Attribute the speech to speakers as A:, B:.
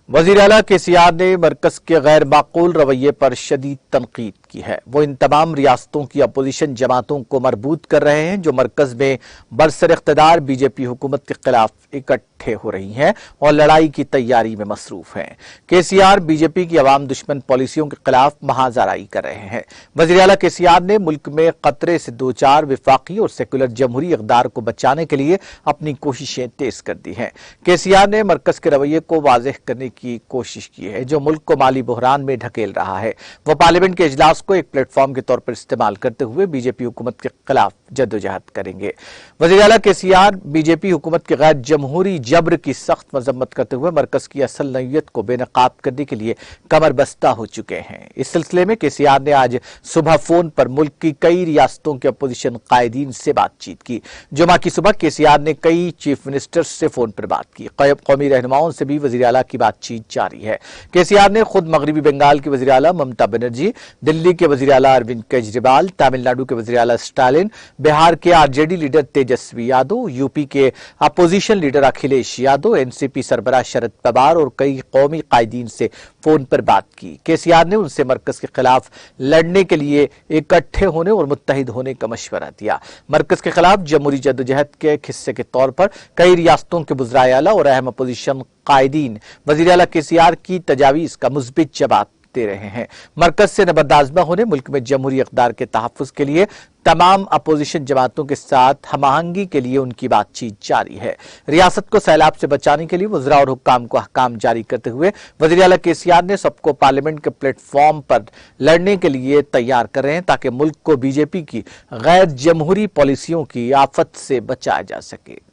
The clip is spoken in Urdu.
A: وزیر اعلیٰ KCR نے مرکز کے غیر معقول رویے پر شدید تنقید کی ہے۔ وہ ان تمام ریاستوں کی اپوزیشن جماعتوں کو مربوط کر رہے ہیں جو مرکز میں برسر اقتدار BJP حکومت کے خلاف اکٹھے ہو رہی ہیں اور لڑائی کی تیاری میں مصروف ہیں۔ KCR BJP کی عوام دشمن پالیسیوں کے خلاف محاذ آرائی کر رہے ہیں۔ وزیر اعلیٰ KCR نے ملک میں خطرے سے دوچار وفاقی اور سیکولر جمہوری اقدار کو بچانے کے لیے اپنی کوششیں تیز کر دی ہیں۔ KCR نے مرکز کے رویے کو واضح کرنے کی کوشش کی ہے جو ملک کو مالی بحران میں ڈھکیل رہا ہے۔ وہ پارلیمنٹ کے اجلاس کو ایک پلیٹ فارم کے طور پر استعمال کرتے ہوئے BJP حکومت کے خلاف جدوجہد کریں گے۔ وزیر اعلیٰ KCR BJP حکومت کے غیر جمہوری جبر کی سخت مذمت کرتے ہوئے مرکز کی اصل نوعیت کو بے نقاب کرنے کے لیے کمر بستہ ہو چکے ہیں۔ اس سلسلے میں KCR نے آج صبح فون پر ملک کی کئی ریاستوں کے اپوزیشن قائدین سے بات چیت کی۔ جمعہ کی صبح KCR نے کئی چیف منسٹرز سے فون پر بات کی۔ قومی رہنماؤں سے بھی وزیر اعلیٰ کی بات چیت جاری ہے۔ KCR نے خود مغربی بنگال کے وزیر اعلیٰ ممتا بنرجی، دلی کے وزیر اعلیٰ اروند کیجریوال، تامل ناڈو کے وزیر اعلیٰ اسٹالن، بہار کے RJD leader Tejashwi Yadav, UP کے opposition leader Akhilesh Yadav, NCP سربراہ شرد پوار اور کئی قومی قائدین سے فون پر بات کی۔ KCR نے ان سے مرکز کے خلاف لڑنے کے لیے اکٹھے ہونے اور متحد ہونے کا مشورہ دیا۔ مرکز کے خلاف جمہوری جدوجہد کے ایک حصے کے طور پر کئی ریاستوں کے وزرائے اعلیٰ اور اہم اپوزیشن قائدین وزیر اعلیٰ KCR کی تجاویز کا مثبت جواب دے رہے ہیں۔ مرکز سے نبرد آزما ہونے ملک میں جمہوری اقدار کے تحفظ کے لیے تمام اپوزیشن جماعتوں کے ساتھ ہم آہنگی کے لیے ان کی بات چیت جاری ہے۔ ریاست کو سیلاب سے بچانے کے لیے وزراء اور حکام کو احکام جاری کرتے ہوئے وزیر اعلیٰ KCR نے سب کو پارلیمنٹ کے پلیٹ فارم پر لڑنے کے لیے تیار کر رہے ہیں تاکہ ملک کو BJP کی غیر جمہوری پالیسیوں کی آفت سے بچایا جا سکے۔